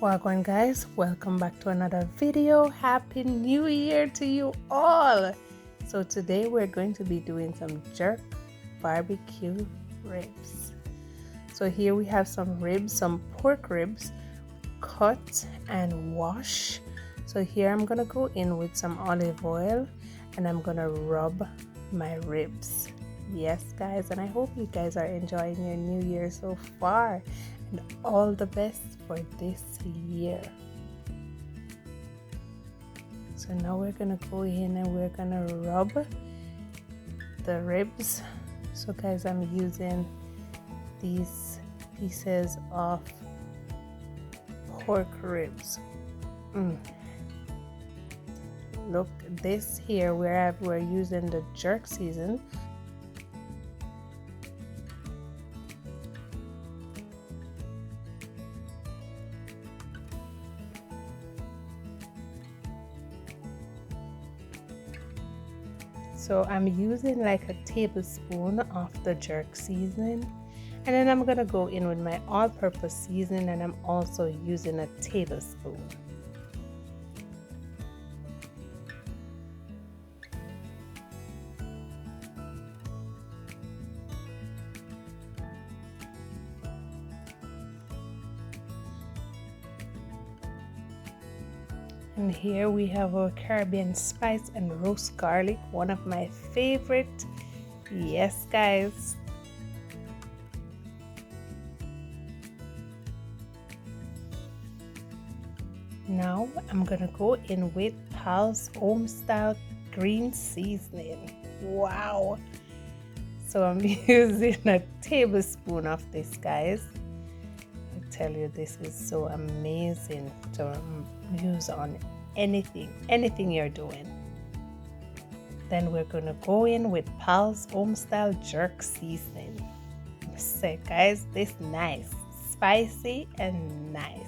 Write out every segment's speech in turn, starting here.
Wagwan guys, welcome back to another video. Happy New Year to you all. So today we're going to be doing some jerk barbecue ribs. So here we have some ribs, some pork ribs cut and wash. So here I'm gonna go in with some olive oil and I'm gonna rub my ribs. Yes guys, and I hope you guys are enjoying your new year so far and all the best for this year. So now we're gonna go in and we're gonna rub the ribs. So guys, I'm using these pieces of pork ribs. Look, this here where we're using the jerk season. So I'm using like a tablespoon of the jerk seasoning, and then I'm gonna go in with my all-purpose seasoning, and I'm also using a tablespoon. And here we have our Caribbean spice and roast garlic, one of my favorite. Yes guys. Now I'm gonna go in with Pal's homestyle green seasoning. Wow. So I'm using a tablespoon of this, guys. I tell you, this is so amazing to use on anything you're doing. Then we're gonna go in with Pal's homestyle jerk seasoning. So guys, this nice, spicy and nice.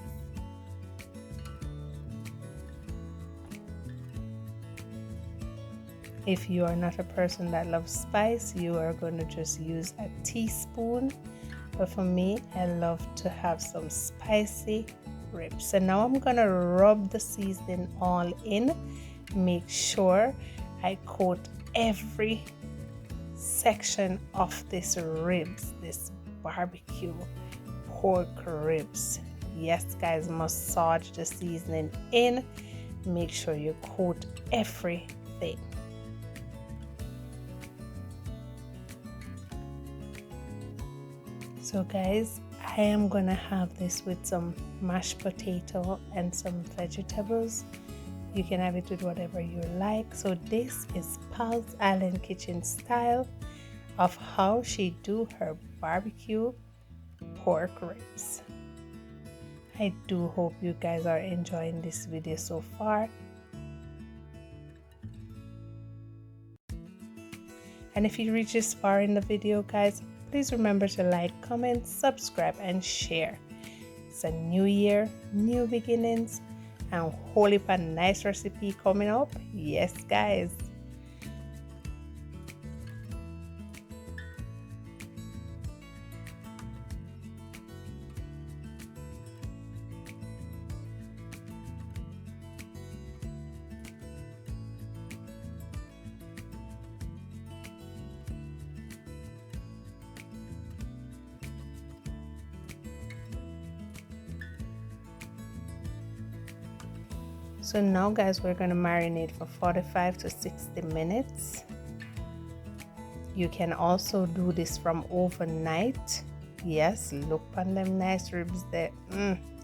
If you are not a person that loves spice, you are going to just use a teaspoon. But for me, I love to have some spicy ribs. So now I'm going to rub the seasoning all in. Make sure I coat every section of this ribs, this barbecue pork ribs. Yes, guys, massage the seasoning in. Make sure you coat everything. So guys, I am gonna have this with some mashed potato and some vegetables. You can have it with whatever you like. So this is Pal's Island Kitchen style of how she do her barbecue pork ribs. I do hope you guys are enjoying this video so far. And if you reach this far in the video, guys, please remember to like, comment, subscribe, and share. It's a new year, new beginnings, and whole heap of nice recipe coming up. Yes, guys. So now guys, we're going to marinate for 45 to 60 minutes. You can also do this from overnight. Yes, look on them nice ribs there.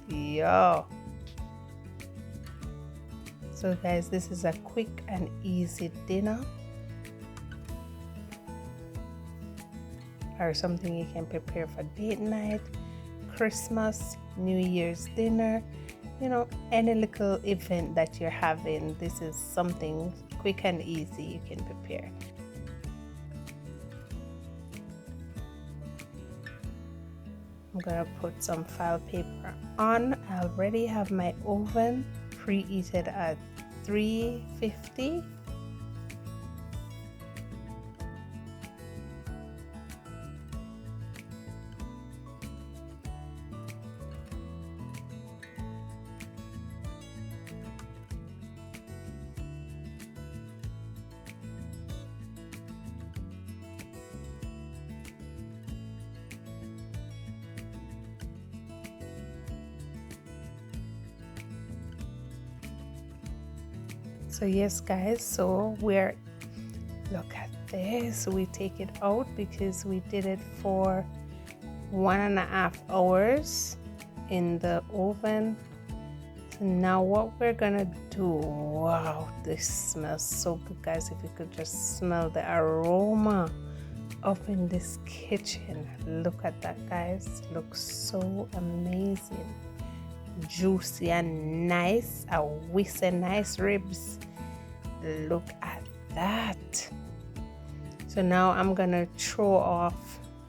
Yo. So guys, this is a quick and easy dinner. Or something you can prepare for date night, Christmas, New Year's dinner. You know, any little event that you're having, this is something quick and easy you can prepare. I'm gonna put some file paper on. I already have my oven preheated at 350. So yes guys, so look at this, we take it out because we did it for 1.5 hours in the oven. So now what we're gonna do, wow, this smells so good guys. If you could just smell the aroma up in this kitchen. Look at that guys, looks so amazing, juicy and nice, a whisk nice ribs. Look at that. So now I'm gonna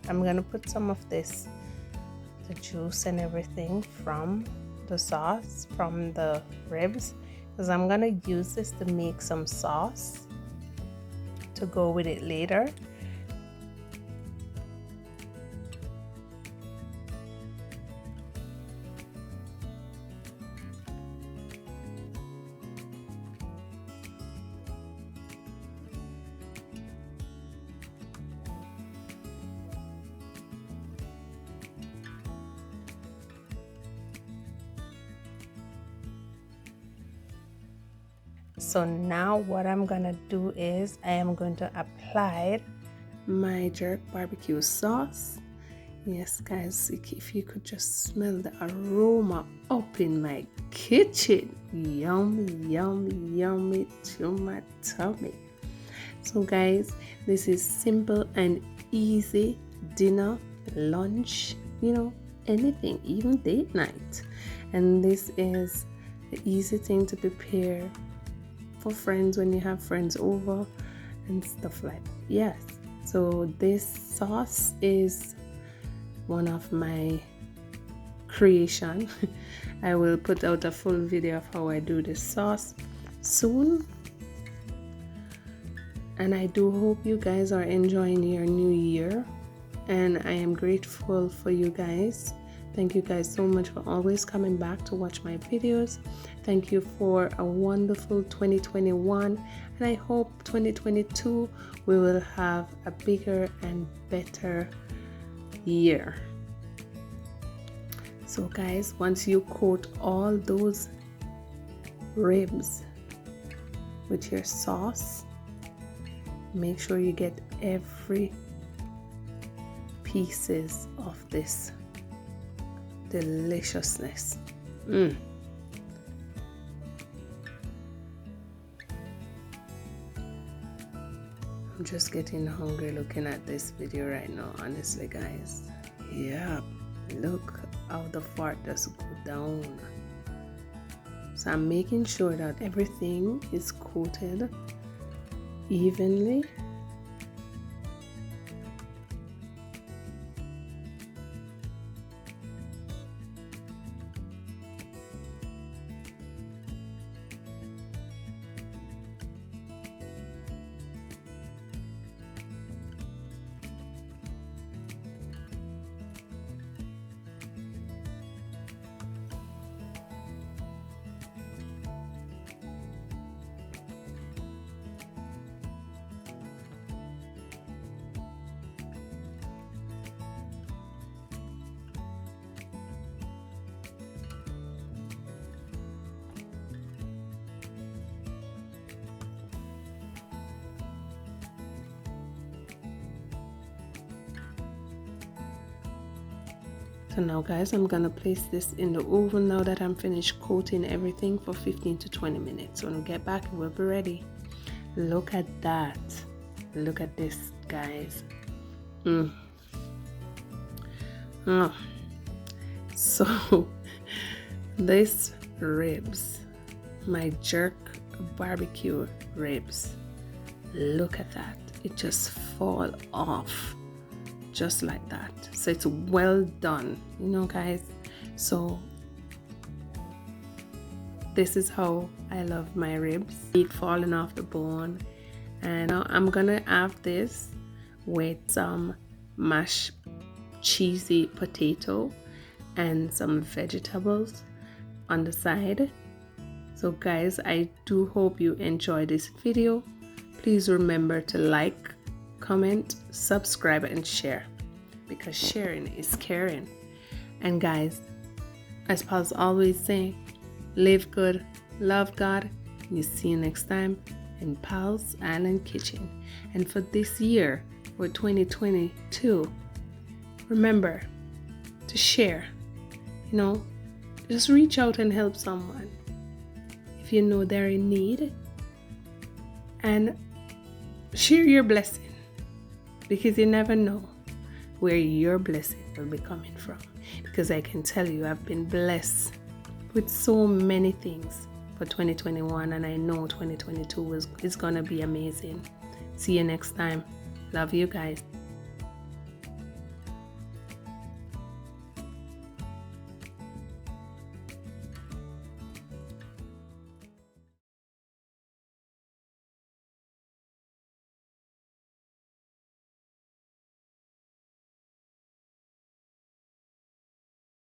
I'm gonna put some of this, the juice and everything from the sauce from the ribs, because I'm gonna use this to make some sauce to go with it later. So now what I'm gonna do is I am going to apply my jerk barbecue sauce. Yes guys, if you could just smell the aroma up in my kitchen, yummy yummy yummy to my tummy. So guys, this is simple and easy dinner, lunch, you know, anything, even date night. And this is the easy thing to prepare for friends when you have friends over and stuff like that. Yes, so this sauce is one of my creation. I will put out a full video of how I do this sauce soon, and I do hope you guys are enjoying your new year, and I am grateful for you guys. Thank you guys so much for always coming back to watch my videos. Thank you for a wonderful 2021, and I hope 2022 we will have a bigger and better year. So guys, once you coat all those ribs with your sauce, make sure you get every pieces of this deliciousness. I'm just getting hungry looking at this video right now, honestly guys. Yeah, look how the fart does go down. So I'm making sure that everything is coated evenly. So now guys, I'm gonna place this in the oven now that I'm finished coating everything for 15 to 20 minutes. When we get back, it will be ready. Look at that. Look at this, guys. So this ribs, my jerk barbecue ribs, look at that. It just fall off just like that. So it's well done, you know guys. So this is how I love my ribs, meat falling off the bone. And now I'm gonna have this with some mashed cheesy potato and some vegetables on the side. So guys, I do hope you enjoy this video. Please remember to like, comment, subscribe, and share, because sharing is caring. And guys, as Paul's always saying, live good, love God, You see you next time in Pal's Island Kitchen. And for this year, for 2022, remember to share. Just reach out and help someone if you know they're in need, and share your blessing, because you never know where your blessing will be coming from. Because I can tell you, I've been blessed with so many things for 2021, and I know 2022 is gonna be amazing. See you next time. Love you guys.